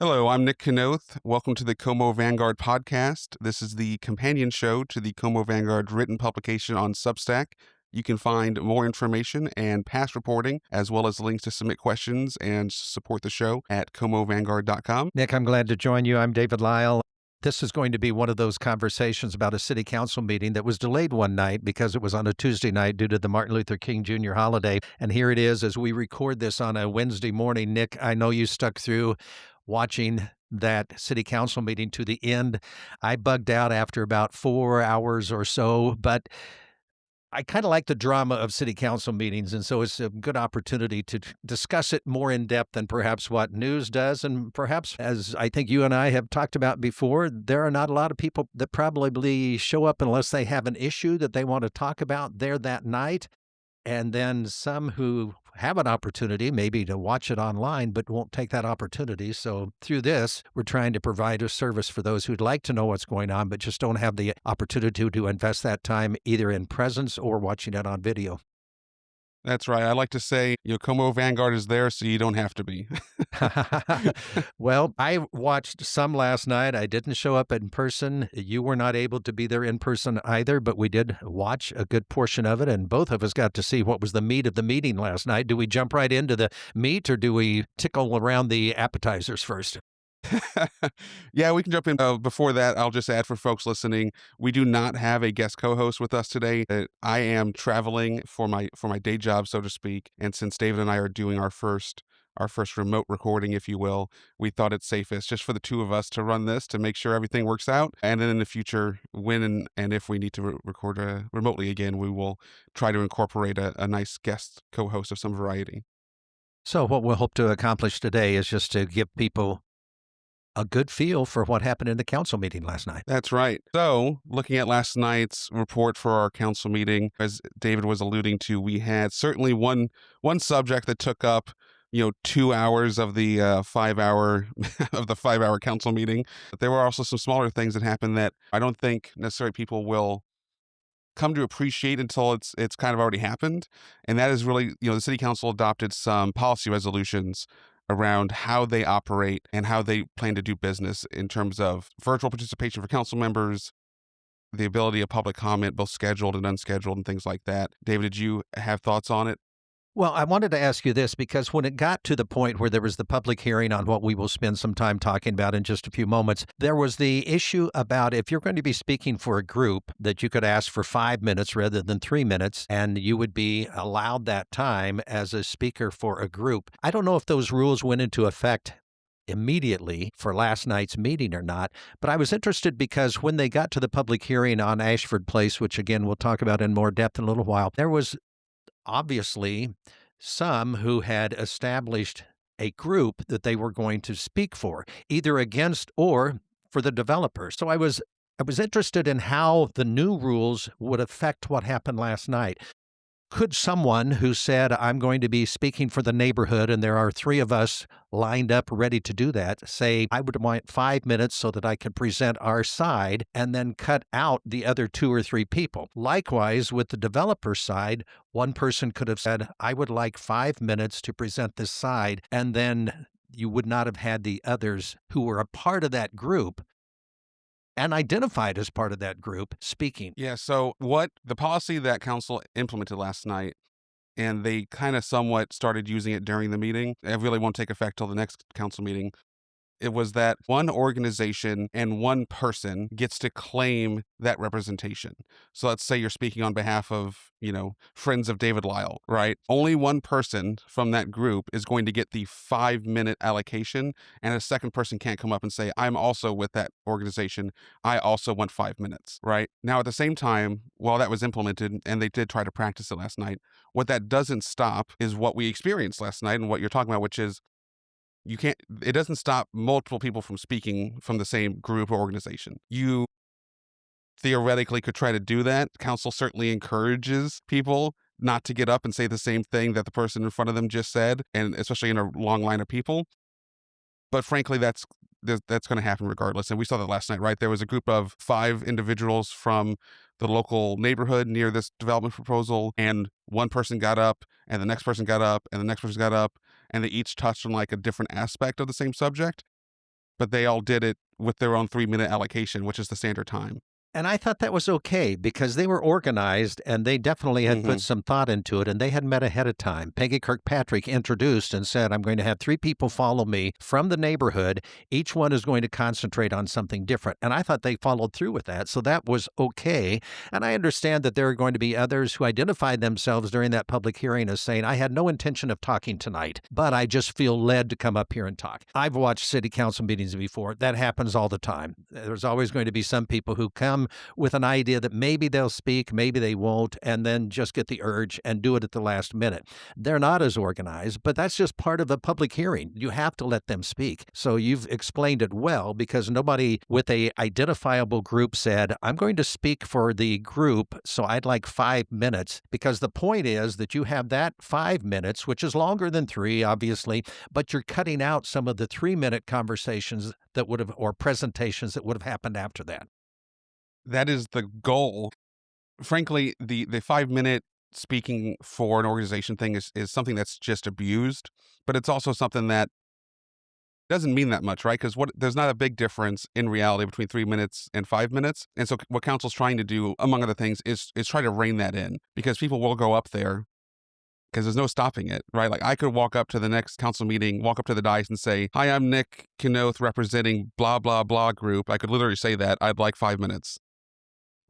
Hello, I'm Nick Knoth. Welcome to the Como Vanguard podcast. This is the companion show to the Como Vanguard written publication on Substack. You can find more information and past reporting, as well as links to submit questions and support the show at comovanguard.com. Nick, I'm glad to join you. I'm David Lyle. This is going to be one of those conversations about a city council meeting that was delayed one night because it was on a Tuesday night due to the Martin Luther King Jr. holiday. And here it is as we record this on a Wednesday morning. Nick, I know you stuck through watching that city council meeting to the end. I bugged out after about 4 hours or so, but I kind of like the drama of city council meetings, and so it's a good opportunity to discuss it more in depth than perhaps what news does. And perhaps, as I think you and I have talked about before, there are not a lot of people that probably show up unless they have an issue that they want to talk about there that night. And then some who have an opportunity maybe to watch it online, but won't take that opportunity. So through this, we're trying to provide a service for those who'd like to know what's going on, but just don't have the opportunity to invest that time either in presence or watching it on video. That's right. I like to say, Como Vanguard is there so you don't have to be. Well, I watched some last night. I didn't show up in person. You were not able to be there in person either, but we did watch a good portion of it, and both of us got to see what was the meat of the meeting last night. Do we jump right into the meat, or do we tickle around the appetizers first? Yeah, we can jump in. Before that, I'll just add for folks listening, we do not have a guest co-host with us today. I am traveling for my day job, so to speak. And since David and I are doing our first remote recording, if you will, we thought it's safest just for the two of us to run this to make sure everything works out. And then in the future, when and if we need to record remotely again, we will try to incorporate a nice guest co-host of some variety. So what we'll hope to accomplish today is just to give people a good feel for what happened in the council meeting last night. That's right. So, looking at last night's report for our council meeting, as David was alluding to, we had certainly one subject that took up 2 hours of the 5 hour of the 5 hour council meeting. But there were also some smaller things that happened that I don't think necessarily people will come to appreciate until it's kind of already happened. And that is really, the city council adopted some policy resolutions around how they operate and how they plan to do business in terms of virtual participation for council members, the ability of public comment, both scheduled and unscheduled, and things like that. David, did you have thoughts on it? Well, I wanted to ask you this because when it got to the point where there was the public hearing on what we will spend some time talking about in just a few moments, there was the issue about if you're going to be speaking for a group, that you could ask for 5 minutes rather than 3 minutes, and you would be allowed that time as a speaker for a group. I don't know if those rules went into effect immediately for last night's meeting or not, but I was interested because when they got to the public hearing on Ashford Place, which again we'll talk about in more depth in a little while, there was obviously some who had established a group that they were going to speak for, either against or for the developer. So I was interested in how the new rules would affect what happened last night. Could someone who said, I'm going to be speaking for the neighborhood, and there are 3 of us lined up ready to do that, say, I would want 5 minutes so that I could present our side, and then cut out the other 2 or 3 people? Likewise, with the developer side, one person could have said, I would like 5 minutes to present this side, and then you would not have had the others who were a part of that group and identified as part of that group speaking. Yeah, so what the policy that council implemented last night, and they kind of somewhat started using it during the meeting, it really won't take effect till the next council meeting. It was that one organization and one person gets to claim that representation. So let's say you're speaking on behalf of, friends of David Lyle, right? Only one person from that group is going to get the 5 minute allocation, and a second person can't come up and say, I'm also with that organization. I also want 5 minutes, right? Now, at the same time, while that was implemented, and they did try to practice it last night, what that doesn't stop is what we experienced last night and what you're talking about, which is it doesn't stop multiple people from speaking from the same group or organization. You theoretically could try to do that. Council certainly encourages people not to get up and say the same thing that the person in front of them just said, and especially in a long line of people. But frankly, that's going to happen regardless. And we saw that last night, right? There was a group of 5 individuals from the local neighborhood near this development proposal, and one person got up, and the next person got up, and the next person got up, and they each touched on like a different aspect of the same subject. but they all did it with their own 3-minute allocation, which is the standard time. And I thought that was okay because they were organized and they definitely had put Mhm. some thought into it and they had met ahead of time. Peggy Kirkpatrick introduced and said, I'm going to have 3 people follow me from the neighborhood. Each one is going to concentrate on something different. And I thought they followed through with that. So that was okay. And I understand that there are going to be others who identified themselves during that public hearing as saying, I had no intention of talking tonight, but I just feel led to come up here and talk. I've watched city council meetings before. That happens all the time. There's always going to be some people who come with an idea that maybe they'll speak, maybe they won't, and then just get the urge and do it at the last minute. They're not as organized, but that's just part of a public hearing. You have to let them speak. So you've explained it well because nobody with a identifiable group said, I'm going to speak for the group, so I'd like 5 minutes, because the point is that you have that 5 minutes, which is longer than 3, obviously, but you're cutting out some of the 3-minute conversations that would have, or presentations that would have happened after that. That is the goal. Frankly, the 5-minute speaking for an organization thing is something that's just abused, but it's also something that doesn't mean that much, right? Because there's not a big difference in reality between 3 minutes and 5 minutes. And so what council's trying to do, among other things, is try to rein that in because people will go up there because there's no stopping it, right? Like I could walk up to the next council meeting, walk up to the dais and say, "Hi, I'm Nick Knoth representing blah blah blah group." I could literally say that. I'd like 5 minutes.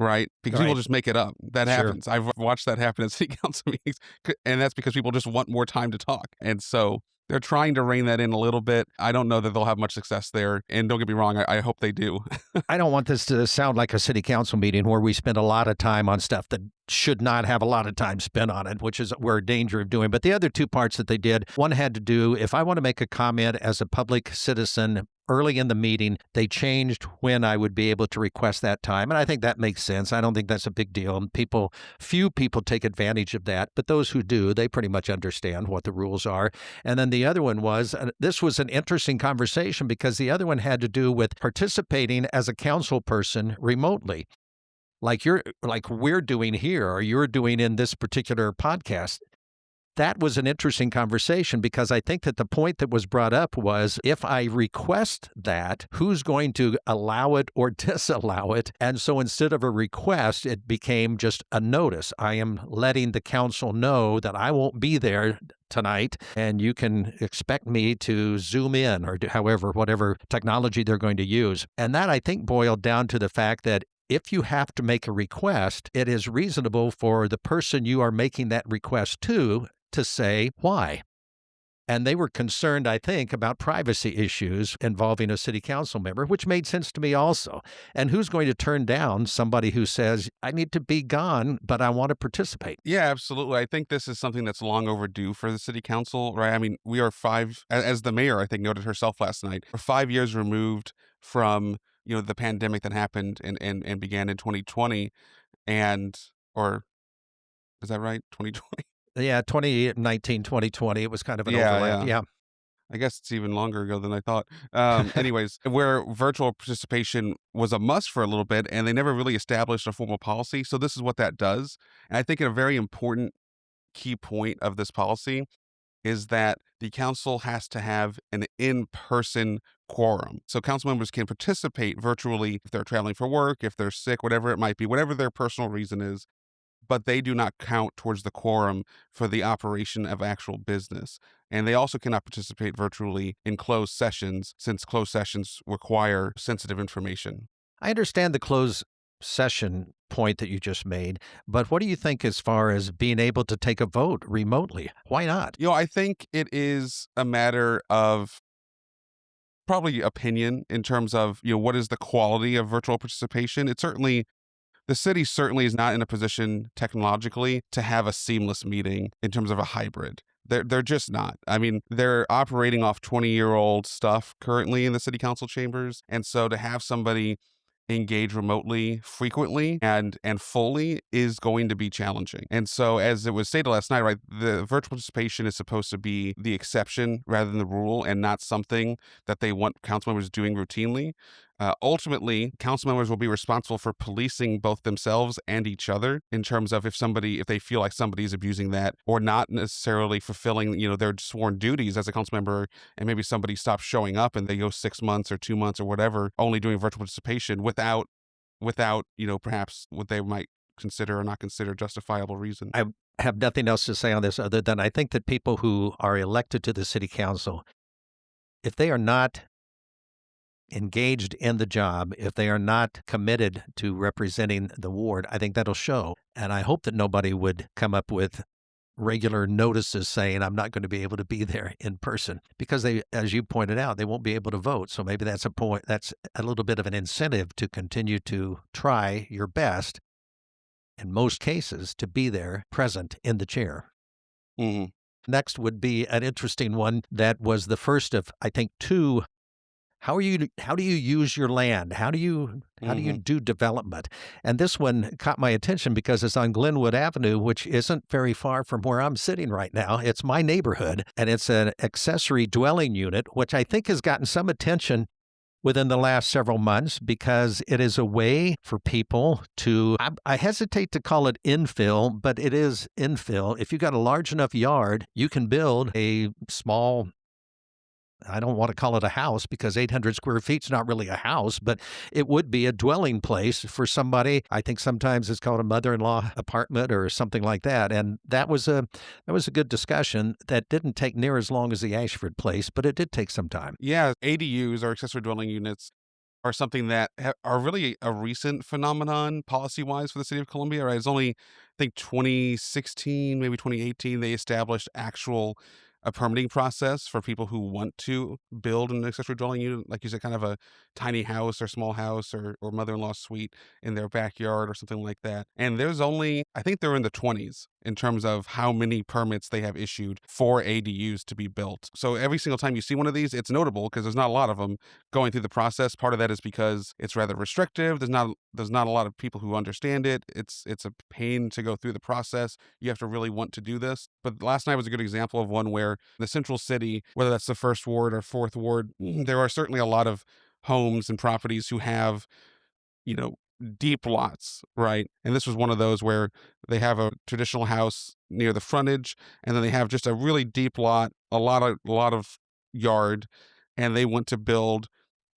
Right? Because people Right. just make it up. That Sure. happens. I've watched that happen at city council meetings, and that's because people just want more time to talk. And so they're trying to rein that in a little bit. I don't know that they'll have much success there. And don't get me wrong, I hope they do. I don't want this to sound like a city council meeting where we spend a lot of time on stuff that should not have a lot of time spent on it, which is we're in danger of doing. But the other 2 parts that they did, one had to do, if I want to make a comment as a public citizen early in the meeting, they changed when I would be able to request that time. And I think that makes sense. I don't think that's a big deal. And few people take advantage of that, but those who do, they pretty much understand what the rules are. And then the other one was, this was an interesting conversation because the other one had to do with participating as a council person remotely. Like we're doing here or you're doing in this particular podcast. That was an interesting conversation because I think that the point that was brought up was if I request that, who's going to allow it or disallow it? And so instead of a request, it became just a notice. I am letting the council know that I won't be there tonight and you can expect me to zoom in or do whatever technology they're going to use. And that I think boiled down to the fact that if you have to make a request, it is reasonable for the person you are making that request to say why. And they were concerned, I think, about privacy issues involving a city council member, which made sense to me also. And who's going to turn down somebody who says, I need to be gone, but I want to participate? Yeah, absolutely. I think this is something that's long overdue for the city council, right? I mean, we are as the mayor, I think, noted herself last night, we're 5 years removed from, the pandemic that happened and began in 2020 or is that right? 2020? Yeah, 2019, 2020, it was kind of an Yeah, overlap. yeah. Yeah. I guess it's even longer ago than I thought. Anyways, where virtual participation was a must for a little bit, and they never really established a formal policy. So this is what that does. And I think a very important key point of this policy is that the council has to have an in-person quorum. So council members can participate virtually if they're traveling for work, if they're sick, whatever it might be, whatever their personal reason is, but they do not count towards the quorum for the operation of actual business. And they also cannot participate virtually in closed sessions since closed sessions require sensitive information. I understand the closed session point that you just made, but what do you think as far as being able to take a vote remotely? Why not? I think it is a matter of probably opinion in terms of, what is the quality of virtual participation. The city certainly is not in a position technologically to have a seamless meeting in terms of a hybrid. They're just not. I mean, they're operating off 20-year-old stuff currently in the city council chambers. And so to have somebody engage remotely frequently and fully is going to be challenging. And so as it was stated last night, right, the virtual participation is supposed to be the exception rather than the rule and not something that they want council members doing routinely. Ultimately, council members will be responsible for policing both themselves and each other in terms of if they feel like somebody is abusing that or not necessarily fulfilling, their sworn duties as a council member, and maybe somebody stops showing up and they go 6 months or 2 months or whatever, only doing virtual participation without, perhaps what they might consider or not consider justifiable reason. I have nothing else to say on this other than I think that people who are elected to the city council, if they are not engaged in the job, if they are not committed to representing the ward, I think that'll show. And I hope that nobody would come up with regular notices saying, I'm not going to be able to be there in person because they, as you pointed out, they won't be able to vote. So maybe that's a little bit of an incentive to continue to try your best in most cases to be there present in the chair. Hmm. Next would be an interesting one that was the first of, I think, two. How do you use your land? How do you Hmm. do development? And this one caught my attention because it's on Glenwood Avenue, which isn't very far from where I'm sitting right now. It's my neighborhood, and it's an accessory dwelling unit, which I think has gotten some attention within the last several months because it is a way for people to, I hesitate to call it infill, but it is infill. If you've got a large enough yard, you can build a small, I don't want to call it a house because 800 square feet is not really a house, but it would be a dwelling place for somebody. I think sometimes it's called a mother-in-law apartment or something like that. And that was a good discussion that didn't take near as long as the Ashford place, but it did take some time. Yeah, ADUs or accessory dwelling units are something that are really a recent phenomenon policy-wise for the city of Columbia, right? It's only, I think, 2016, maybe 2018, they established a permitting process for people who want to build an accessory dwelling unit, like you said, kind of a tiny house or small house or mother-in-law suite in their backyard or something like that. And there's only, I think they're in the 20s in terms of how many permits they have issued for ADUs to be built. So every single time you see one of these, it's notable because there's not a lot of them going through the process. Part of that is because it's rather restrictive. There's not a lot of people who understand it. It's a pain to go through the process. You have to really want to do this. But last night was a good example of one where the central city, whether that's the first ward or fourth ward, there are certainly a lot of homes and properties who have, you know, deep lots, right? And this was one of those where they have a traditional house near the frontage, and then they have just a really deep lot, a lot of yard, and they want to build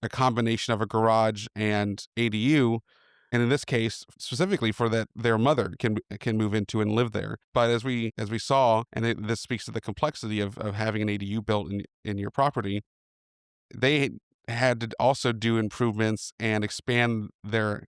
a combination of a garage and ADU. And in this case, specifically for that, their mother can move into and live there. But as we saw, and this speaks to the complexity of having an ADU built in your property, they had to also do improvements and expand their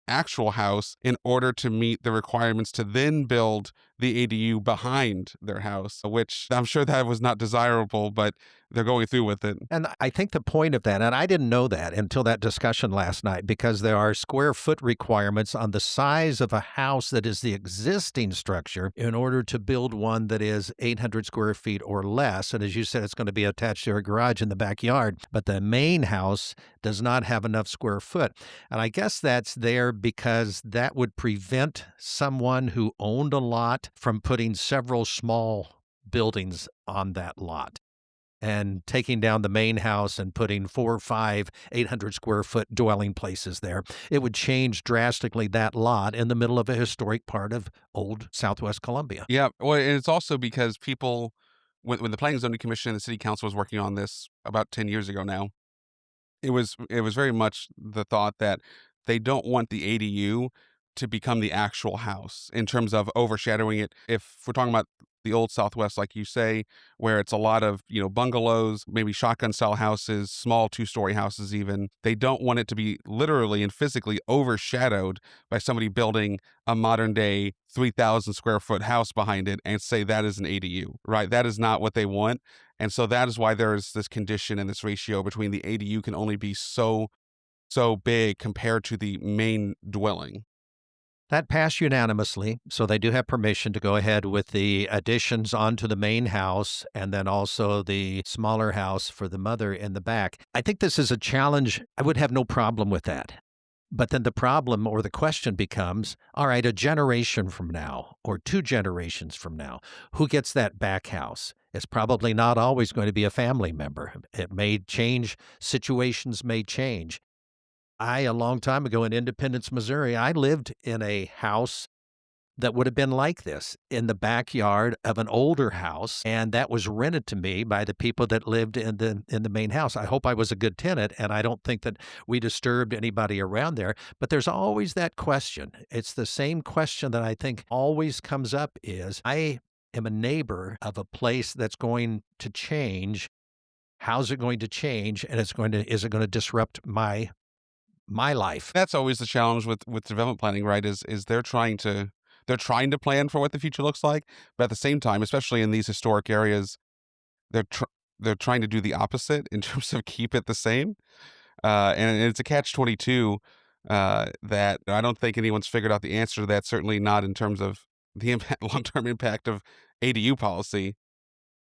actual house in order to meet the requirements to then build the ADU behind their house, which I'm sure that was not desirable, but they're going through with it. And I think the point of that, and I didn't know that until that discussion last night, because there are square foot requirements on the size of a house that is the existing structure in order to build one that is 800 square feet or less. And as you said, it's going to be attached to a garage in the backyard, but the main house does not have enough square foot. And I guess that's there because that would prevent someone who owned a lot from putting several small buildings on that lot and taking down the main house and putting 4 or 5 800 square foot dwelling places there. It would change drastically that lot in the middle of a historic part of old Southwest Columbia. Yeah, well, and it's also because people, when the Planning and Zoning Commission and the City Council was working on this about 10 years ago now, it was very much the thought that they don't want the ADU to become the actual house in terms of overshadowing it. If we're talking about the old Southwest, like you say, where it's a lot of, bungalows, maybe shotgun style houses, small 2-story houses even, they don't want it to be literally and physically overshadowed by somebody building a modern day 3,000 square foot house behind it and say that is an ADU, right? That is not what they want. And so that is why there is this condition and this ratio between the ADU can only be so big compared to the main dwelling. That passed unanimously, so they do have permission to go ahead with the additions onto the main house and then also the smaller house for the mother in the back. I think this is a challenge. I would have no problem with that. But then the problem or the question becomes, all right, a generation from now or 2 generations from now, who gets that back house? It's probably not always going to be a family member. It may change, situations may change. A long time ago in Independence, Missouri, I lived in a house that would have been like this in the backyard of an older house, and that was rented to me by the people that lived in the main house. I hope I was a good tenant, and I don't think that we disturbed anybody around there, but there's always that question. It's the same question that I think always comes up is, I am a neighbor of a place that's going to change. How's it going to change? And is it going to disrupt my life? That's always the challenge with development planning, right? Is they're trying to plan for what the future looks like, but at the same time, especially in these historic areas, they're tr- they're trying to do the opposite in terms of keep it the same. And it's a catch-22 that I don't think anyone's figured out the answer to that. Certainly not in terms of the impact, long-term impact of ADU policy.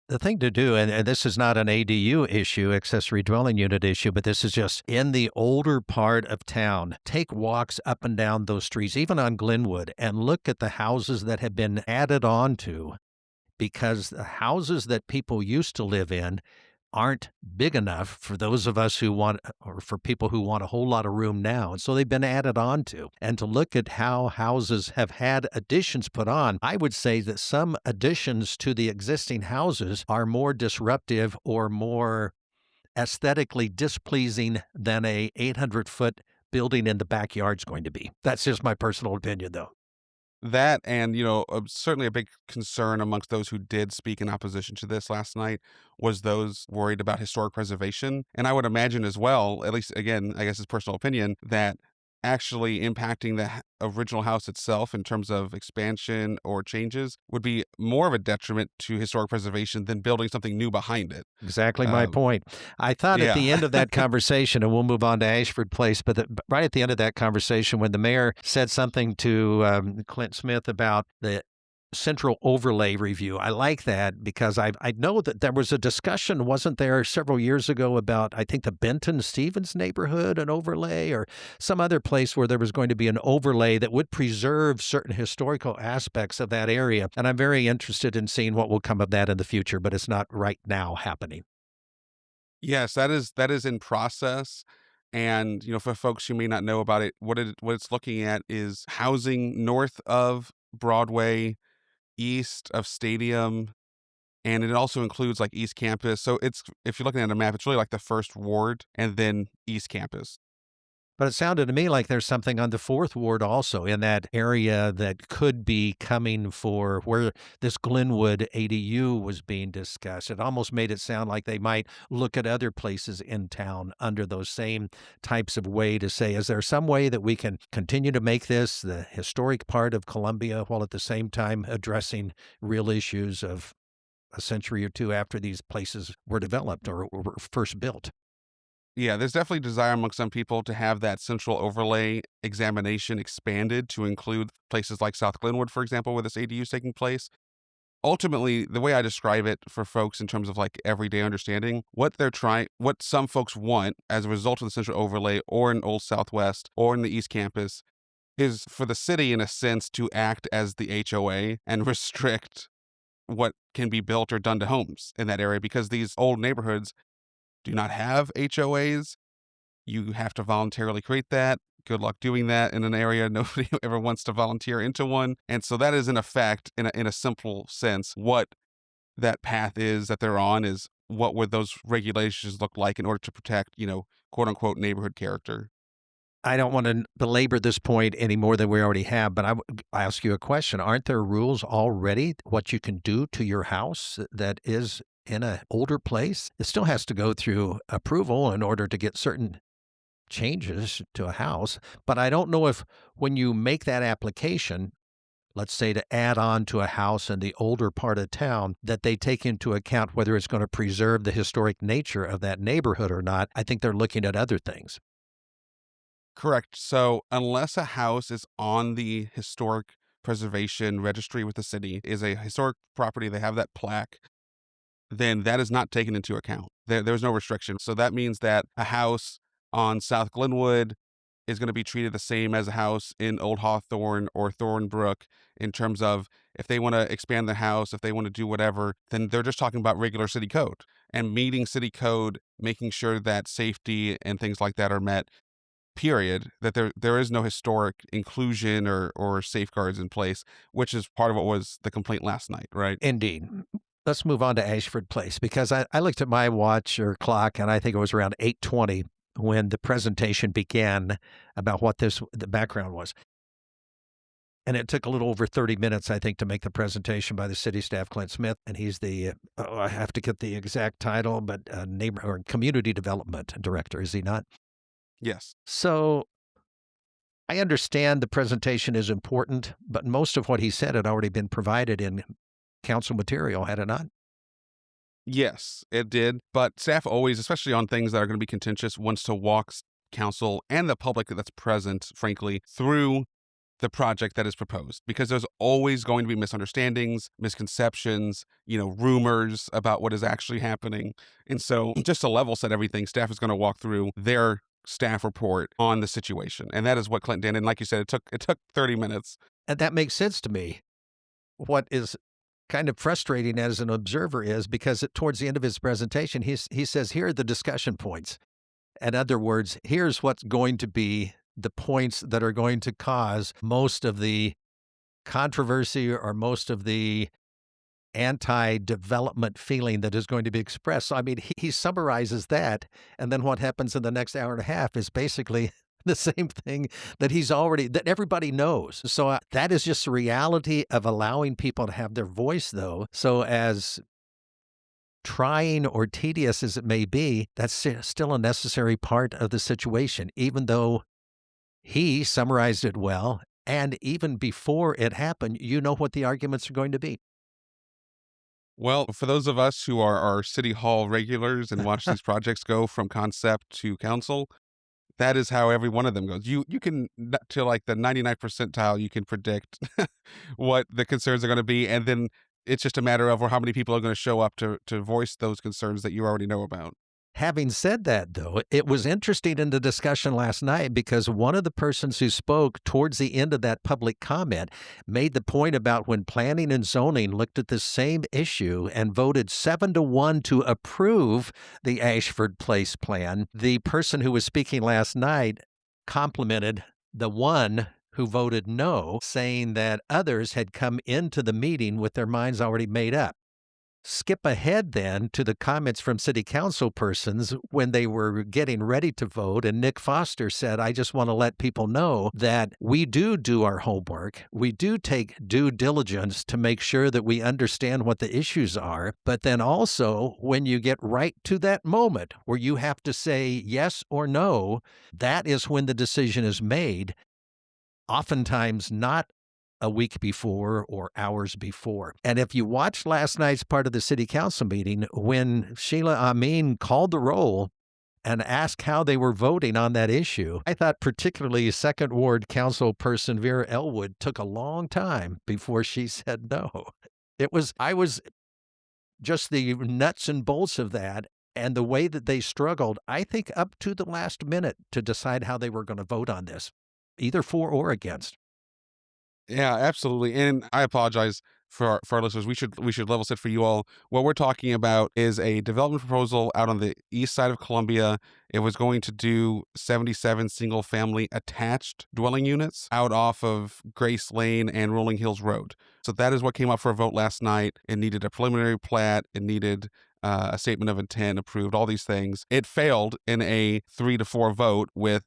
The thing to do, and this is not an ADU issue, accessory dwelling unit issue, but this is just in the older part of town. Take walks up and down those streets, even on Glenwood, and look at the houses that have been added on to because the houses that people used to live in aren't big enough for those of us who want, or for people who want a whole lot of room now. And so they've been added on to. And to look at how houses have had additions put on, I would say that some additions to the existing houses are more disruptive or more aesthetically displeasing than a 800-foot building in the backyard's going to be. That's just my personal opinion, though. That and, certainly a big concern amongst those who did speak in opposition to this last night was those worried about historic preservation. And I would imagine as well, at least again, I guess it's personal opinion, that actually impacting the original house itself in terms of expansion or changes would be more of a detriment to historic preservation than building something new behind it. Exactly my Um, point. I thought at yeah. the end of that conversation, and we'll move on to Ashford Place, but right at the end of that conversation, when the mayor said something to Clint Smith about the central overlay review, I like that because I know that there was a discussion, wasn't there, several years ago about, I think, the Benton Stevens neighborhood, an overlay, or some other place where there was going to be an overlay that would preserve certain historical aspects of that area. And I'm very interested in seeing what will come of that in the future, but it's not right now happening. Yes, that is in process. And, for folks who may not know about it, what it's looking at is housing north of Broadway, east of Stadium, and it also includes like East Campus. So it's if you're looking at a map, it's really like the first ward and then East Campus. But it sounded to me like there's something on the fourth ward also in that area that could be coming for where this Glenwood ADU was being discussed. It almost made it sound like they might look at other places in town under those same types of way to say, is there some way that we can continue to make this the historic part of Columbia while at the same time addressing real issues of a century or two after these places were developed or were first built? Yeah, there's definitely desire among some people to have that central overlay examination expanded to include places like South Glenwood, for example, where this ADU is taking place. Ultimately, the way I describe it for folks in terms of like everyday understanding, what some folks want as a result of the central overlay or in Old Southwest or in the East Campus is for the city, in a sense, to act as the HOA and restrict what can be built or done to homes in that area because these old neighborhoods do not have HOAs. You have to voluntarily create that. Good luck doing that in an area nobody ever wants to volunteer into one. And so that is in effect, in a simple sense, what that path is that they're on is what would those regulations look like in order to protect, quote unquote neighborhood character. I don't want to belabor this point any more than we already have, but I ask you a question. Aren't there rules already what you can do to your house that is in an older place? It still has to go through approval in order to get certain changes to a house. But I don't know if when you make that application, let's say to add on to a house in the older part of town, that they take into account whether it's going to preserve the historic nature of that neighborhood or not. I think they're looking at other things. Correct. So unless a house is on the historic preservation registry with the city, is a historic property, they have that plaque, then that is not taken into account. There's no restriction. So that means that a house on South Glenwood is going to be treated the same as a house in Old Hawthorne or Thornbrook in terms of if they want to expand the house, if they want to do whatever, then they're just talking about regular city code and meeting city code, making sure that safety and things like that are met. period, that there is no historic inclusion or safeguards in place, which is part of what was the complaint last night, right? Indeed. Let's move on to Ashford Place because I looked at my watch or clock and I think it was around 8:20 when the presentation began about what the background was. And it took a little over 30 minutes, I think, to make the presentation by the city staff, Clint Smith. And he's the, I have to get the exact title, but neighbor or community development director, is he not? Yes. So I understand the presentation is important, but most of what he said had already been provided in council material, had it not? Yes, it did. But staff always, especially on things that are going to be contentious, wants to walk council and the public that's present, frankly, through the project that is proposed, because there's always going to be misunderstandings, misconceptions, rumors about what is actually happening. And so just to level set everything, staff is going to walk through their staff report on the situation. And that is what Clint did. And like you said, it took 30 minutes. And that makes sense to me. What is kind of frustrating as an observer is because towards the end of his presentation, he says, here are the discussion points. In other words, here's what's going to be the points that are going to cause most of the controversy or most of the anti-development feeling that is going to be expressed. So, I mean, he summarizes that, and then what happens in the next hour and a half is basically the same thing that everybody knows. So that is just the reality of allowing people to have their voice, though. So as trying or tedious as it may be, that's still a necessary part of the situation, even though he summarized it well. And even before it happened, you know what the arguments are going to be. Well, for those of us who are City Hall regulars and watch these projects go from concept to council, that is how every one of them goes. You can, to like the 99th percentile, you can predict what the concerns are going to be. And then it's just a matter of how many people are going to show up to voice those concerns that you already know about. Having said that, though, it was interesting in the discussion last night because one of the persons who spoke towards the end of that public comment made the point about when planning and zoning looked at the same issue and voted 7-1 to approve the Ashford Place plan. The person who was speaking last night complimented the one who voted no, saying that others had come into the meeting with their minds already made up. Skip ahead then to the comments from city council persons when they were getting ready to vote. And Nick Foster said, I just want to let people know that we do our homework. We do take due diligence to make sure that we understand what the issues are. But then also, when you get right to that moment where you have to say yes or no, that is when the decision is made. Oftentimes not a week before or hours before. And if you watched last night's part of the city council meeting, when Sheila Amin called the roll and asked how they were voting on that issue, I thought particularly Second Ward Council person Vera Elwood took a long time before she said no. I was just the nuts and bolts of that and the way that they struggled, I think up to the last minute to decide how they were going to vote on this, either for or against. Yeah, absolutely. And I apologize for our listeners. We should level set for you all. What we're talking about is a development proposal out on the east side of Columbia. It was going to do 77 single family attached dwelling units out off of Grace Lane and Rolling Hills Road. So that is what came up for a vote last night. It needed a preliminary plat. It needed a statement of intent approved, all these things. It failed in a 3-4 vote with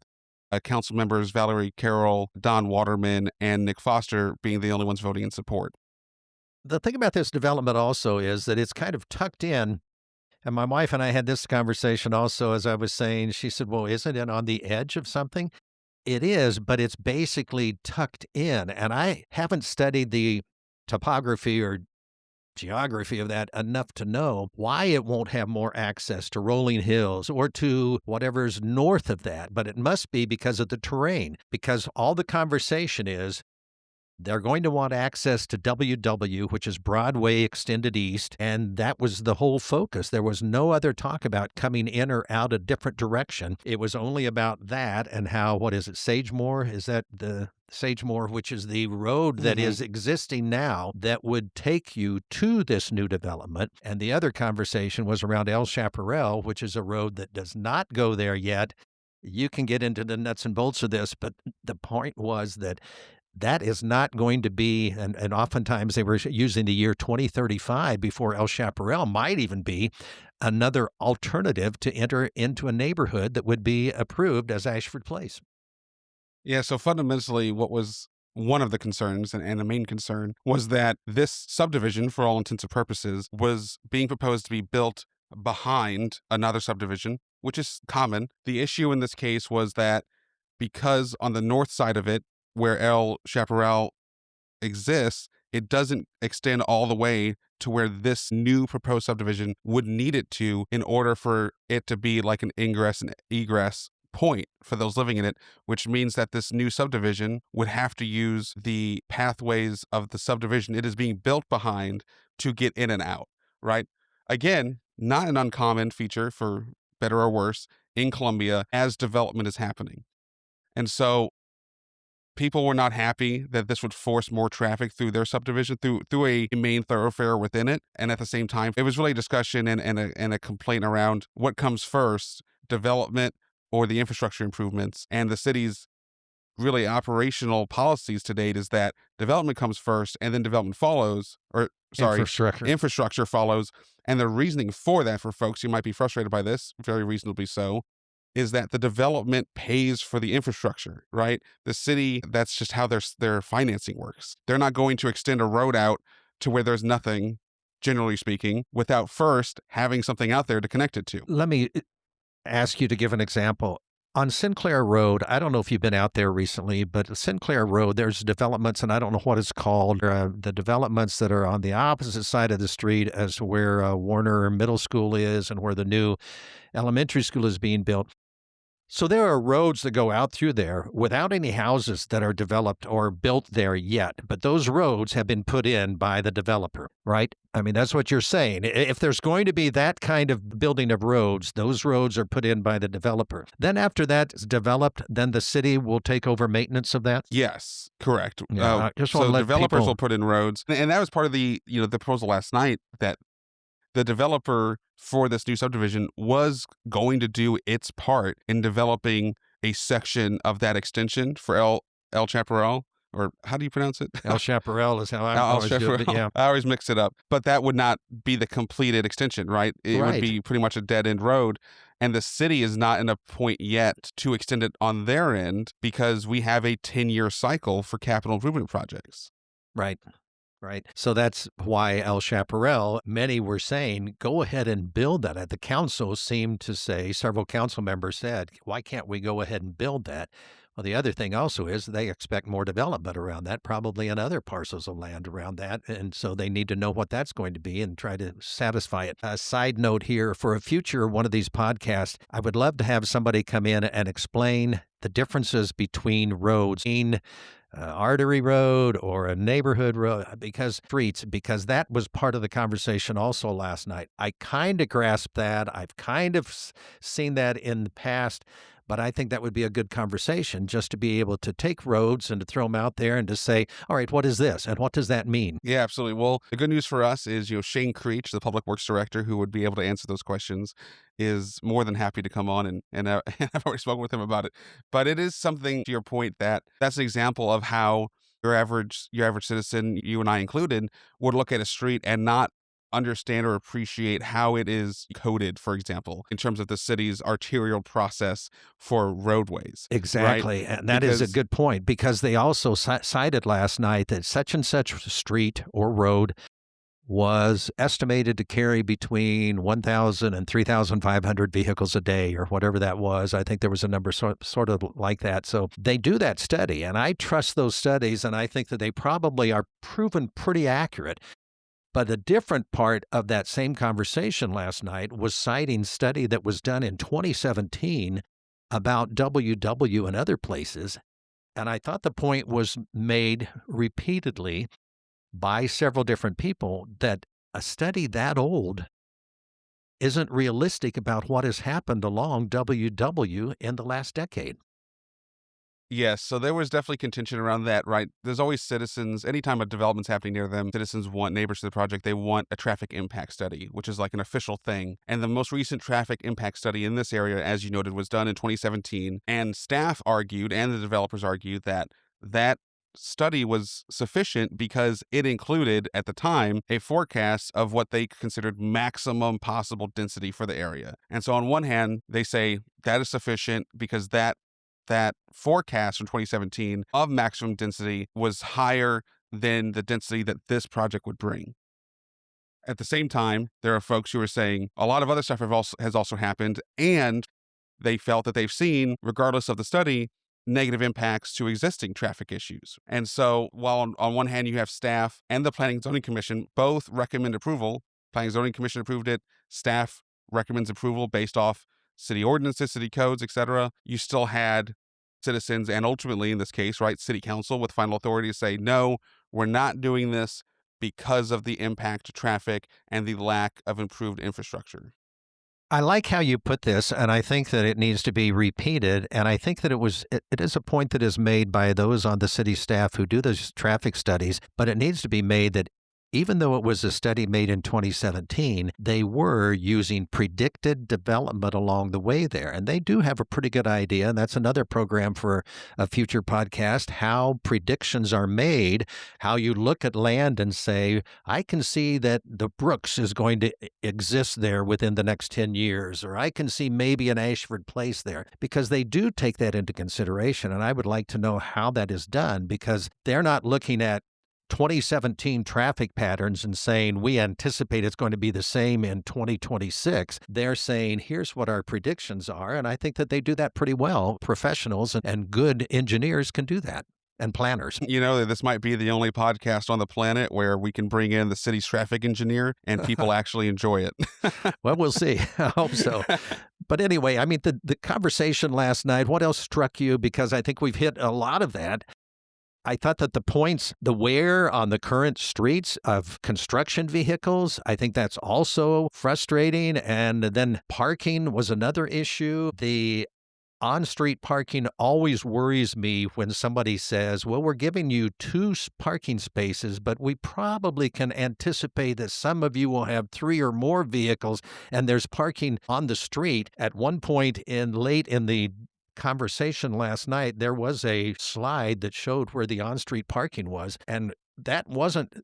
council members Valerie Carroll, Don Waterman, and Nick Foster being the only ones voting in support. The thing about this development also is that it's kind of tucked in. And my wife and I had this conversation also, as I was saying. She said, well, isn't it on the edge of something? It is, but it's basically tucked in. And I haven't studied the topography or geography of that enough to know why it won't have more access to rolling hills or to whatever's north of that. But it must be because of the terrain, because all the conversation is they're going to want access to WW, which is Broadway extended east, and that was the whole focus. There was no other talk about coming in or out a different direction. It was only about that and how, what is it, Sagemore? Is that the Sagemore, which is the road that is existing now that would take you to this new development. And the other conversation was around El Chaparral, which is a road that does not go there yet. You can get into the nuts and bolts of this, but the point was that that is not going to be, and oftentimes they were using the year 2035 before El Chaparral might even be another alternative to enter into a neighborhood that would be approved as Ashford Place. Yeah, so fundamentally, what was one of the concerns and the main concern was that this subdivision, for all intents and purposes, was being proposed to be built behind another subdivision, which is common. The issue in this case was that because on the north side of it, where El Chaparral exists, it doesn't extend all the way to where this new proposed subdivision would need it to in order for it to be like an ingress and egress point for those living in it, which means that this new subdivision would have to use the pathways of the subdivision it is being built behind to get in and out, right? Again, not an uncommon feature, for better or worse, in Columbia as development is happening. And so people were not happy that this would force more traffic through their subdivision, through a main thoroughfare within it. And at the same time, it was really a discussion and a complaint around what comes first, development or the infrastructure improvements. And the city's really operational policies to date is that development comes first and then development follows, or sorry, Infrastructure. infrastructure follows. And the reasoning for that, for folks who might be frustrated by this, very reasonably so, is that the development pays for the infrastructure, right? The city, that's just how their financing works. They're not going to extend a road out to where there's nothing, generally speaking, without first having something out there to connect it to. Let me ask you to give an example. On Sinclair Road, I don't know if you've been out there recently, but Sinclair Road, there's developments, and I don't know what it's called, the developments that are on the opposite side of the street as to where Warner Middle School is and where the new elementary school is being built. So there are roads that go out through there without any houses that are developed or built there yet, but those roads have been put in by the developer, right? I mean, that's what you're saying. If there's going to be that kind of building of roads, those roads are put in by the developer. Then after that's developed, then the city will take over maintenance of that? Yes, correct. Yeah, I just want So to let developers people. will put in roads, and that was part of the proposal last night, that the developer for this new subdivision was going to do its part in developing a section of that extension for El Chaparral, or how do you pronounce it? El Chaparral is how I El always do it, but Chaparral. yeah. I always mix it up, but that would not be the completed extension, right? It would Right. be pretty much a dead end road, and the city is not in a point yet to extend it on their end because we have a 10-year cycle for capital improvement projects. Right. Right. So that's why El Chaparral, many were saying, go ahead and build that. The council seemed to say, several council members said, why can't we go ahead and build that? Well, the other thing also is they expect more development around that, probably in other parcels of land around that. And so they need to know what that's going to be and try to satisfy it. A side note here, for a future one of these podcasts, I would love to have somebody come in and explain the differences between roads, artery road or a neighborhood road, because streets, because that was part of the conversation also last night. I kind of grasped that. I've kind of seen that in the past, but I think that would be a good conversation just to be able to take roads and to throw them out there and to say, all right, what is this? And what does that mean? Yeah, absolutely. Well, the good news for us is, Shane Creech, the public works director, who would be able to answer those questions, is more than happy to come on, and and I've already spoken with him about it. But it is something, to your point, that's an example of how your average citizen, you and I included, would look at a street and not understand or appreciate how it is coded, for example, in terms of the city's arterial process for roadways. Right? Exactly. And that is a Because good point because they also cited last night that such and such street or road was estimated to carry between 1,000 and 3,500 vehicles a day or whatever that was. I think there was a number sort of like that. So they do that study, and I trust those studies, and I think that they probably are proven pretty accurate. But a different part of that same conversation last night was citing study that was done in 2017 about WW and other places. And I thought the point was made repeatedly by several different people that a study that old isn't realistic about what has happened along WW in the last decade. Yes, so there was definitely contention around that, right? There's always citizens, anytime a development's happening near them, citizens want neighbors to the project, they want a traffic impact study, which is like an official thing. And the most recent traffic impact study in this area, as you noted, was done in 2017. And staff argued, and the developers argued, that that study was sufficient because it included, at the time, a forecast of what they considered maximum possible density for the area. And so on one hand, they say that is sufficient because that forecast from 2017 of maximum density was higher than the density that this project would bring. At the same time, there are folks who are saying a lot of other stuff has also happened, and they felt that they've seen, regardless of the study, negative impacts to existing traffic issues. And so, while on one hand you have staff and the Planning and Zoning Commission both recommend approval, Planning and Zoning Commission approved it, staff recommends approval based off city ordinances, city codes, etc. You still had citizens and ultimately, in this case, right, city council with final authority to say, no, we're not doing this because of the impact to traffic and the lack of improved infrastructure. I like how you put this, and I think that it needs to be repeated. And I think that it is a point that is made by those on the city staff who do those traffic studies, but it needs to be made that even though it was a study made in 2017, they were using predicted development along the way there. And they do have a pretty good idea. And that's another program for a future podcast, how predictions are made, how you look at land and say, I can see that the Brooks is going to exist there within the next 10 years, or I can see maybe an Ashford Place there, because they do take that into consideration. And I would like to know how that is done, because they're not looking at 2017 traffic patterns and saying we anticipate it's going to be the same in 2026. They're saying here's what our predictions are, and I think that they do that pretty well. Professionals and good engineers can do that, and planners. You know, this might be the only podcast on the planet where we can bring in the city's traffic engineer and people actually enjoy it. Well, we'll see. I hope so. But anyway, I mean, the conversation last night, what else struck you? Because I think we've hit a lot of that. I thought that the points, the wear on the current streets of construction vehicles, I think that's also frustrating. And then parking was another issue. The on-street parking always worries me when somebody says, well, we're giving you two parking spaces, but we probably can anticipate that some of you will have three or more vehicles, and there's parking on the street. At one point late in the conversation last night, there was a slide that showed where the on-street parking was, and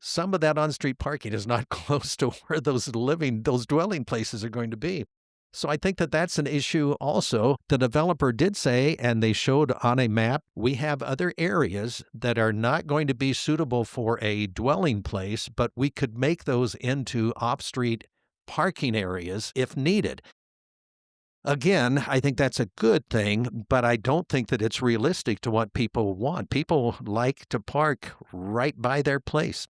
some of that on-street parking is not close to where those dwelling places are going to be. So I think that that's an issue also. The developer did say, and they showed on a map, we have other areas that are not going to be suitable for a dwelling place, but we could make those into off-street parking areas if needed. Again, I think that's a good thing, but I don't think that it's realistic to what people want. People like to park right by their place.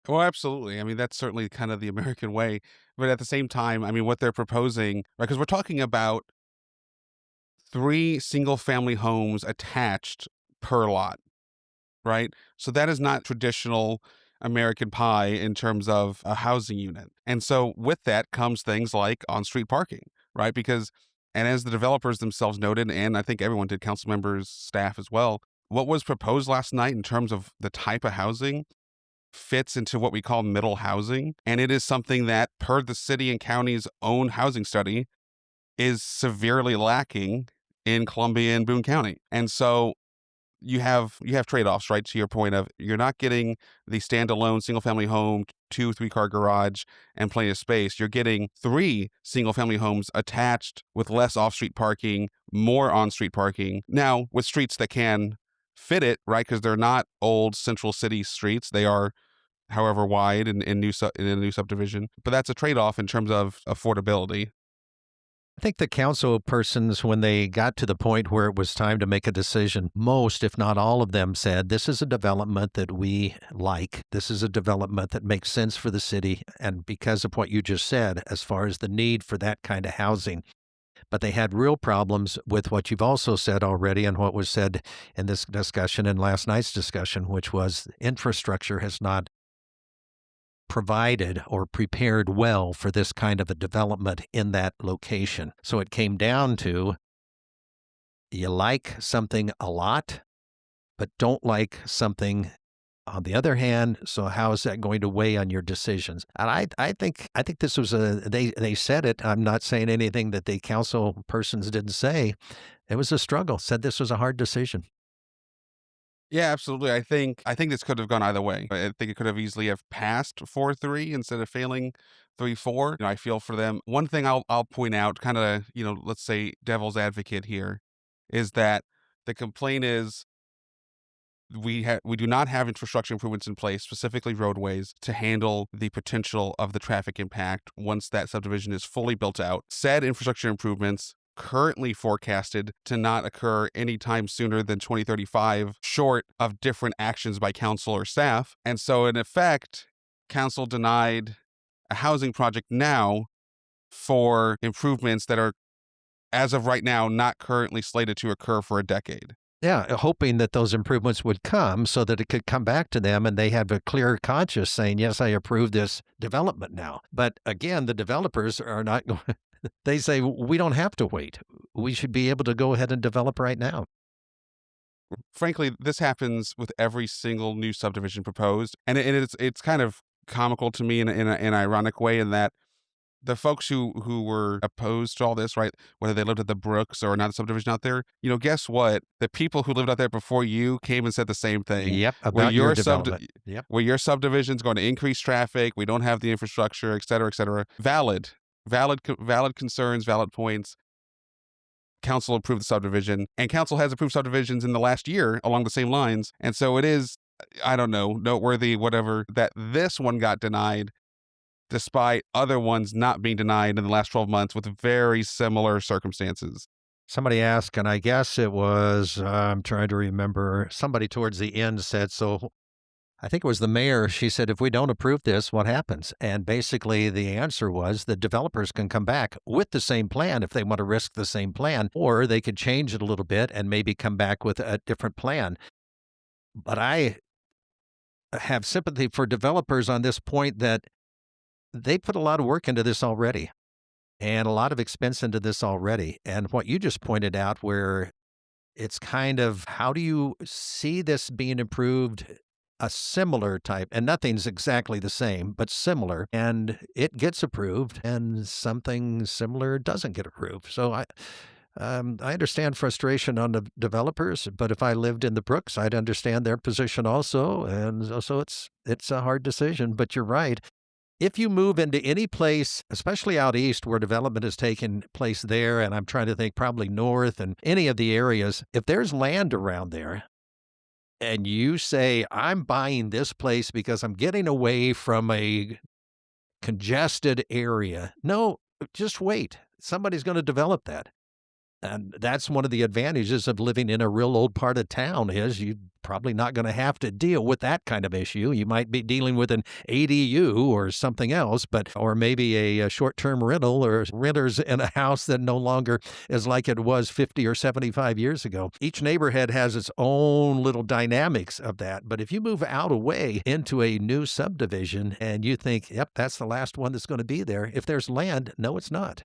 Well, absolutely. I mean, that's certainly kind of the American way. But at the same time, I mean, what they're proposing, right, because we're talking about 3 single family homes attached per lot, right? So that is not traditional American pie in terms of a housing unit. And so with that comes things like on-street parking, right? Because, and as the developers themselves noted, and I think everyone did, council members, staff as well, what was proposed last night in terms of the type of housing fits into what we call middle housing. And it is something that, per the city and county's own housing study, is severely lacking in Columbia and Boone County. And so you have trade-offs, right? To your point of, you're not getting the standalone single-family home, 2-3 car garage, and plenty of space. You're getting 3 single-family homes attached with less off-street parking, more on-street parking. Now, with streets that can fit it, right? Because they're not old central city streets. They are, however wide in a new subdivision. But that's a trade-off in terms of affordability. I think the council persons, when they got to the point where it was time to make a decision, most, if not all of them, said, this is a development that we like. This is a development that makes sense for the city. And because of what you just said, as far as the need for that kind of housing. But they had real problems with what you've also said already and what was said in this discussion and last night's discussion, which was infrastructure has not provided or prepared well for this kind of a development in that location. So it came down to You like something a lot, but don't like something on the other hand. So how is that going to weigh on your decisions? And I think this was they said it. I'm not saying anything that the council persons didn't say. It was a struggle. Said this was a hard decision. Yeah, absolutely. I think this could have gone either way. I think it could have easily have passed 4-3 instead of failing 3-4. I feel for them. One thing I'll point out, kind of, let's say devil's advocate here, is that the complaint is we do not have infrastructure improvements in place, specifically roadways, to handle the potential of the traffic impact once that subdivision is fully built out. Said infrastructure improvements currently forecasted to not occur anytime sooner than 2035, short of different actions by council or staff. And so in effect, council denied a housing project now for improvements that are, as of right now, not currently slated to occur for a decade. Yeah, hoping that those improvements would come so that it could come back to them and they have a clear conscience saying, yes, I approve this development now. But again, the developers are not going, they say, we don't have to wait. We should be able to go ahead and develop right now. Frankly, this happens with every single new subdivision proposed, and it's kind of comical to me in an ironic way in that the folks who were opposed to all this, right, whether they lived at the Brooks or another subdivision out there, guess what? The people who lived out there before you came and said the same thing. Yep, Where about your development. Yep. where your subdivision's going to increase traffic, we don't have the infrastructure, et cetera, et cetera. Valid concerns, valid points. Council approved the subdivision, and council has approved subdivisions in the last year along the same lines. And so it is, I don't know, noteworthy, whatever, that this one got denied despite other ones not being denied in the last 12 months with very similar circumstances. Somebody asked, and I guess it was, I'm trying to remember, somebody towards the end said, so I think it was the mayor. She said, if we don't approve this, what happens? And basically, the answer was the developers can come back with the same plan if they want to risk the same plan, or they could change it a little bit and maybe come back with a different plan. But I have sympathy for developers on this point that they put a lot of work into this already and a lot of expense into this already. And what you just pointed out, where it's kind of how do you see this being improved? A similar type, and nothing's exactly the same, but similar, and it gets approved, and something similar doesn't get approved. So I understand frustration on the developers, but if I lived in the Brooks, I'd understand their position also, and so it's a hard decision. But you're right. If you move into any place, especially out east where development has taken place there, and I'm trying to think probably north and any of the areas, if there's land around there and you say, I'm buying this place because I'm getting away from a congested area. No, just wait. Somebody's going to develop that. And that's one of the advantages of living in a real old part of town is you're probably not going to have to deal with that kind of issue. You might be dealing with an ADU or something else, or maybe a short-term rental or renters in a house that no longer is like it was 50 or 75 years ago. Each neighborhood has its own little dynamics of that. But if you move out away into a new subdivision and you think, yep, that's the last one that's going to be there, if there's land, no, it's not.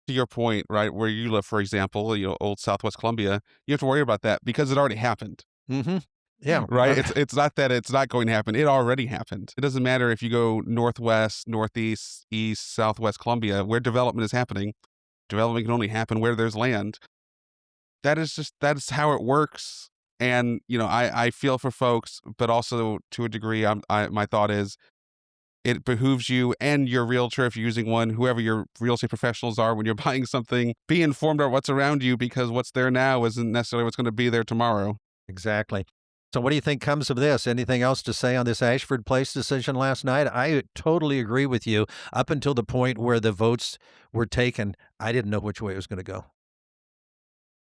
To your point, right, where you live, for example, old Southwest Columbia, you have to worry about that because it already happened. Mm-hmm. Yeah. Right? It's not that it's not going to happen. It already happened. It doesn't matter if you go northwest, northeast, east, southwest Columbia, where development is happening. Development can only happen where there's land. That is how it works. And, I feel for folks, but also to a degree, my thought is it behooves you and your realtor, if you're using one, whoever your real estate professionals are, when you're buying something, be informed about what's around you because what's there now isn't necessarily what's going to be there tomorrow. Exactly. So what do you think comes of this? Anything else to say on this Ashford Place decision last night? I totally agree with you. Up until the point where the votes were taken, I didn't know which way it was going to go.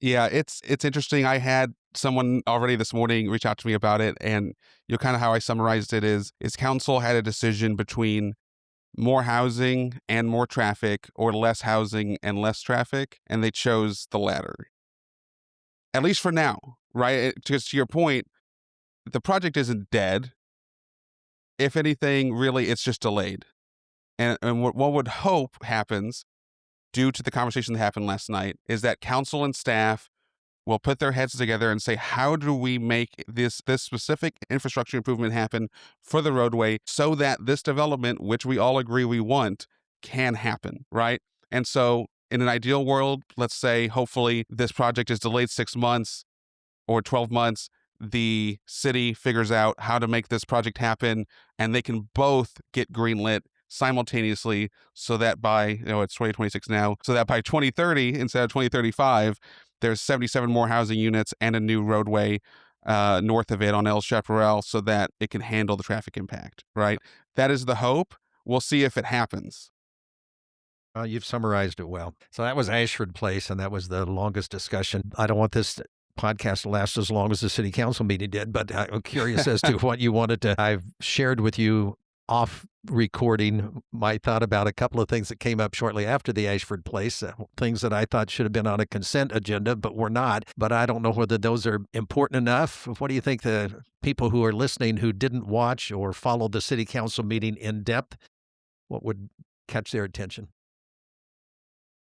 Yeah, it's interesting. I had someone already this morning reach out to me about it, and kind of how I summarized it is council had a decision between more housing and more traffic or less housing and less traffic, and they chose the latter. At least for now, right? Because to your point, the project isn't dead. If anything, really, it's just delayed. And what one would hope happens due to the conversation that happened last night is that council and staff will put their heads together and say, how do we make this specific infrastructure improvement happen for the roadway so that this development, which we all agree we want, can happen, right? And so in an ideal world, let's say hopefully this project is delayed 6 months or 12 months, the city figures out how to make this project happen and they can both get greenlit simultaneously so that by, it's 2026 now, so that by 2030, instead of 2035, there's 77 more housing units and a new roadway north of it on El Chaparral so that it can handle the traffic impact, right? That is the hope. We'll see if it happens. You've summarized it well. So that was Ashford Place, and that was the longest discussion. I don't want this podcast to last as long as the city council meeting did, but I'm curious as to what you wanted to. I've shared with you off recording my thought about a couple of things that came up shortly after the Ashford Place, things that I thought should have been on a consent agenda, but were not. But I don't know whether those are important enough. What do you think the people who are listening who didn't watch or follow the city council meeting in depth, what would catch their attention?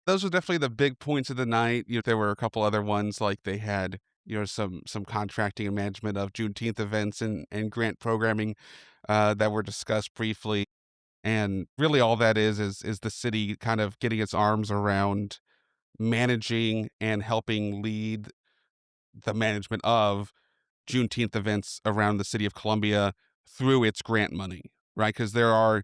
Those were definitely the big points of the night. There were a couple other ones, like they had, some contracting and management of Juneteenth events and grant programming that were discussed briefly. And really all that is the city kind of getting its arms around managing and helping lead the management of Juneteenth events around the city of Columbia through its grant money, right? Because there are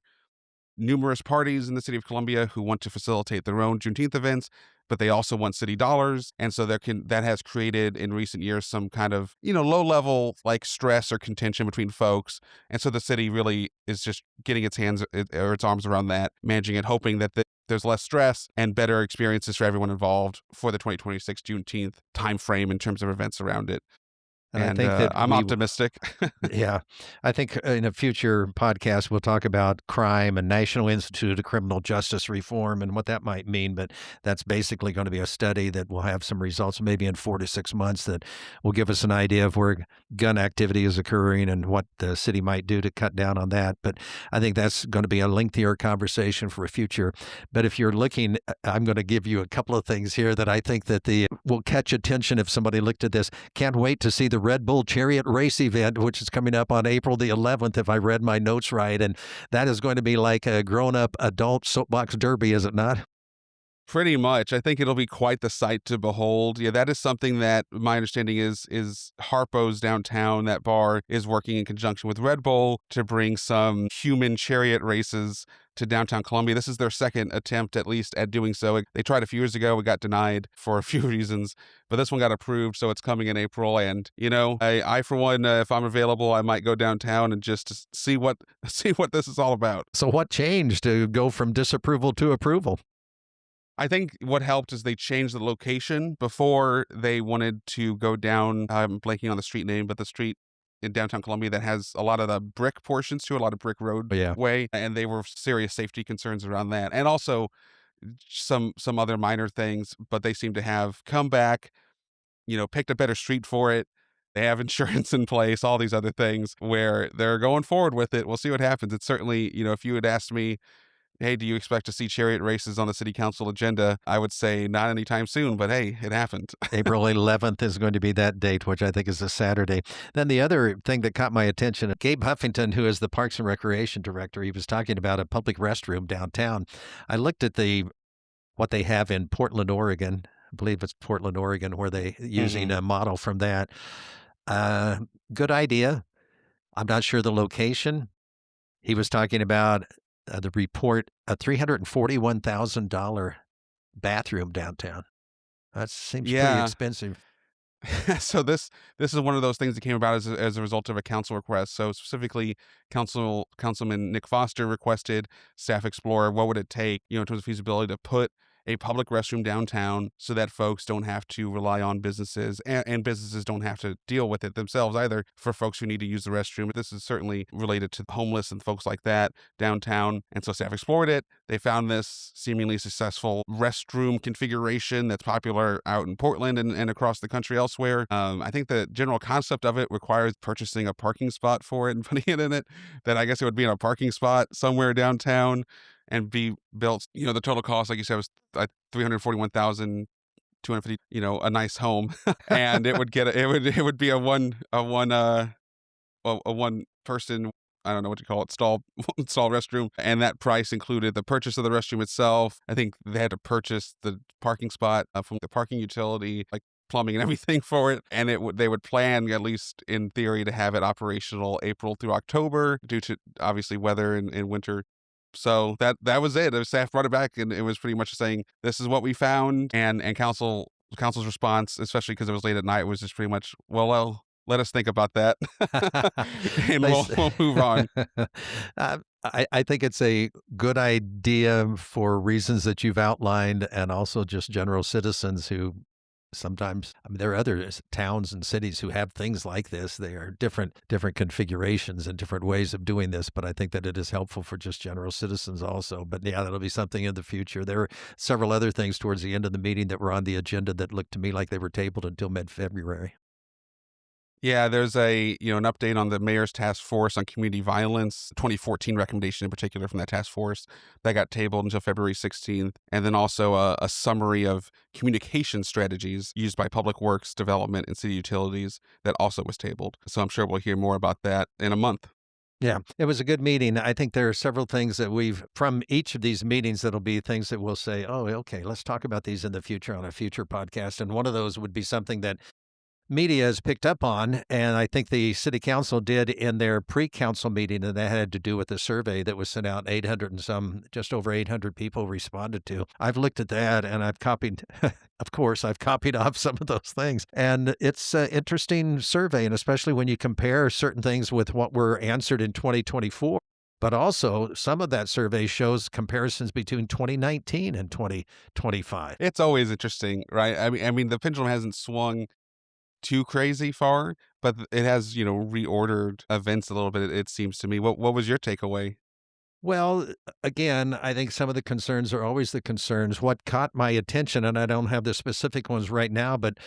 numerous parties in the city of Columbia who want to facilitate their own Juneteenth events, but they also want city dollars. And so that has created in recent years some kind of, low level like stress or contention between folks. And so the city really is just getting its hands or its arms around that, managing it, hoping that there's less stress and better experiences for everyone involved for the 2026 Juneteenth timeframe in terms of events around it. And I And think that I'm optimistic. yeah, I think in a future podcast, we'll talk about crime and National Institute of Criminal Justice Reform and what that might mean. But that's basically going to be a study that will have some results maybe in 4 to 6 months that will give us an idea of where gun activity is occurring and what the city might do to cut down on that. But I think that's going to be a lengthier conversation for a future. But if you're looking, I'm going to give you a couple of things here that I think that will catch attention if somebody looked at this. Can't wait to see the Red Bull Chariot race event, which is coming up on April the 11th, if I read my notes right. And that is going to be like a grown-up adult soapbox derby, is it not? Pretty much. I think it'll be quite the sight to behold. Yeah, that is something that my understanding is Harpo's downtown, that bar, is working in conjunction with Red Bull to bring some human chariot races to downtown Columbia. This is their second attempt, at least, at doing so. They tried a few years ago. It got denied for a few reasons, but this one got approved, so it's coming in April. And, I for one, if I'm available, I might go downtown and just see what this is all about. So what changed to go from disapproval to approval? I think what helped is they changed the location. Before, they wanted to go down, I'm blanking on the street name, but the street in downtown Columbia that has a lot of the brick portions to it, a lot of brick Yeah. roadway, and they were serious safety concerns around that. And also some other minor things, but they seem to have come back, picked a better street for it. They have insurance in place, all these other things where they're going forward with it. We'll see what happens. It's certainly, if you had asked me, hey, do you expect to see chariot races on the city council agenda? I would say not anytime soon, but hey, it happened. April 11th is going to be that date, which I think is a Saturday. Then the other thing that caught my attention, Gabe Huffington, who is the Parks and Recreation Director, he was talking about a public restroom downtown. I looked at what they have in Portland, Oregon. I believe it's Portland, Oregon, where they using a model from that. Good idea. I'm not sure the location. He was talking about the report, a $341,000 bathroom downtown. That seems pretty Yeah. expensive. So this is one of those things that came about as a result of a council request. So specifically, Councilman Nick Foster requested staff explore what would it take, in terms of feasibility to put a public restroom downtown so that folks don't have to rely on businesses and businesses don't have to deal with it themselves either for folks who need to use the restroom. This is certainly related to the homeless and folks like that downtown. And so staff explored it. They found this seemingly successful restroom configuration that's popular out in Portland and across the country elsewhere. I think the general concept of it requires purchasing a parking spot for it and putting it in it. That I guess it would be in a parking spot somewhere downtown and be built. The total cost, like you said, was $341,000 250, a nice home, and it would get it would be a one person, I don't know what you call it, stall stall restroom, and that price included the purchase of the restroom itself. I think they had to purchase the parking spot from the parking utility, like plumbing and everything for it, and they would plan, at least in theory, to have it operational April through October due to obviously weather in winter. So that was it. The staff brought it back, and it was pretty much saying, "This is what we found," and council's response, especially because it was late at night, was just pretty much, "Well, let us think about that, and They we'll move on." I think it's a good idea for reasons that you've outlined, and also just general citizens who sometimes, I mean, there are other towns and cities who have things like this. They are different configurations and different ways of doing this, but I think that it is helpful for just general citizens also. But yeah, that'll be something in the future. There were several other things towards the end of the meeting that were on the agenda that looked to me like they were tabled until mid-February. Yeah, there's an update on the mayor's task force on community violence, 2014 recommendation in particular from that task force that got tabled until February 16th. And then also a summary of communication strategies used by public works, development, and city utilities that also was tabled. So I'm sure we'll hear more about that in a month. Yeah, it was a good meeting. I think there are several things that from each of these meetings, that'll be things that we'll say, oh, okay, let's talk about these in the future on a future podcast. And one of those would be something that media has picked up on, and I think the city council did in their pre-council meeting, and that had to do with the survey that was sent out. 800 and some, just over 800 people responded to. I've looked at that, and I've copied, of course, I've copied off some of those things. And it's an interesting survey, and especially when you compare certain things with what were answered in 2024. But also, some of that survey shows comparisons between 2019 and 2025. It's always interesting, right? I mean, the pendulum hasn't swung too crazy far, but it has, reordered events a little bit, it seems to me. What was your takeaway? Well, again, I think some of the concerns are always the concerns. What caught my attention, and I don't have the specific ones right now, but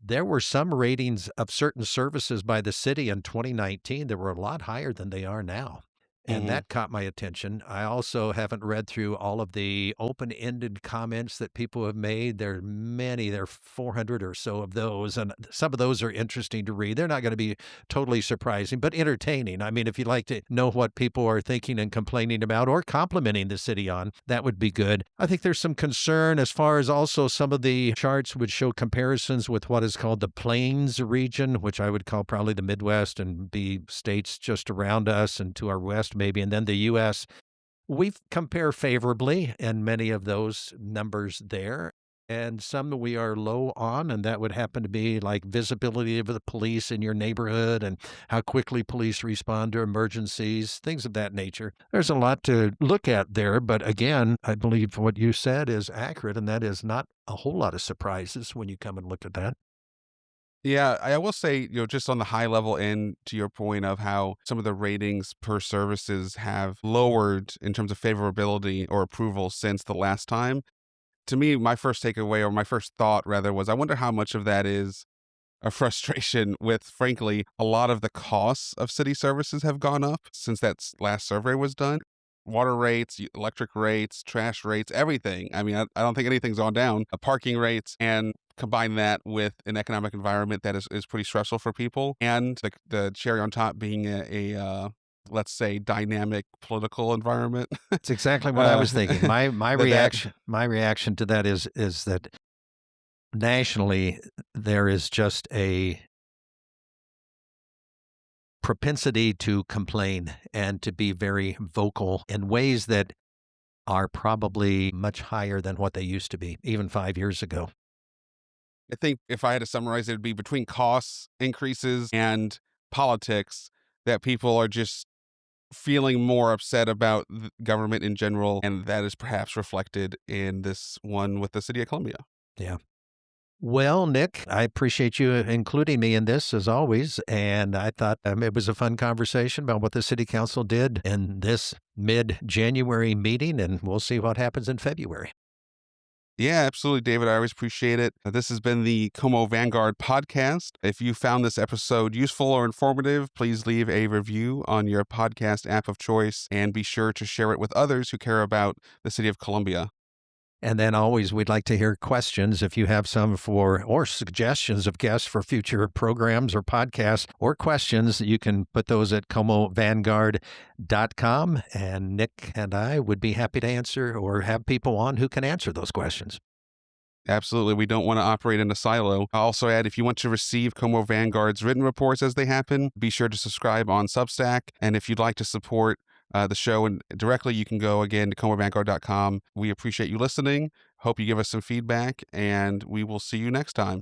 there were some ratings of certain services by the city in 2019 that were a lot higher than they are now. And Mhm. that caught my attention. I also haven't read through all of the open-ended comments that people have made. There are many, there are 400 or so of those, and some of those are interesting to read. They're not going to be totally surprising, but entertaining. I mean, if you'd like to know what people are thinking and complaining about or complimenting the city on, that would be good. I think there's some concern as far as also some of the charts would show comparisons with what is called the Plains region, which I would call probably the Midwest and be states just around us and to our west maybe, and then the U.S. We compare favorably in many of those numbers there, and some we are low on, and that would happen to be like visibility of the police in your neighborhood and how quickly police respond to emergencies, things of that nature. There's a lot to look at there, but again, I believe what you said is accurate, and that is not a whole lot of surprises when you come and look at that. Yeah, I will say, just on the high level end, to your point of how some of the ratings per services have lowered in terms of favorability or approval since the last time. To me, my first takeaway, or my first thought rather, was I wonder how much of that is a frustration with, frankly, a lot of the costs of city services have gone up since that last survey was done. Water rates, electric rates, trash rates, everything. I mean, I don't think anything's gone down. Parking rates, and combine that with an economic environment that is pretty stressful for people, and the cherry on top being let's say, dynamic political environment. It's exactly what I uh, was thinking. My that reaction to that is that nationally there is just a propensity to complain and to be very vocal in ways that are probably much higher than what they used to be, even 5 years ago. I think if I had to summarize, it would be between costs increases and politics, that people are just feeling more upset about the government in general, and that is perhaps reflected in this one with the city of Columbia. Yeah. Well, Nick, I appreciate you including me in this as always. And I thought it was a fun conversation about what the city council did in this mid-January meeting, and we'll see what happens in February. Yeah, absolutely, David. I always appreciate it. This has been the Como Vanguard podcast. If you found this episode useful or informative, please leave a review on your podcast app of choice, and be sure to share it with others who care about the city of Columbia. And then always, we'd like to hear questions if you have some for or suggestions of guests for future programs or podcasts or questions. You can put those at comovanguard.com. And Nick and I would be happy to answer or have people on who can answer those questions. Absolutely. We don't want to operate in a silo. I'll also add, if you want to receive Como Vanguard's written reports as they happen, be sure to subscribe on Substack. And if you'd like to support the show and directly, you can go again to comovanguard.com. We appreciate you listening. Hope you give us some feedback, and we will see you next time.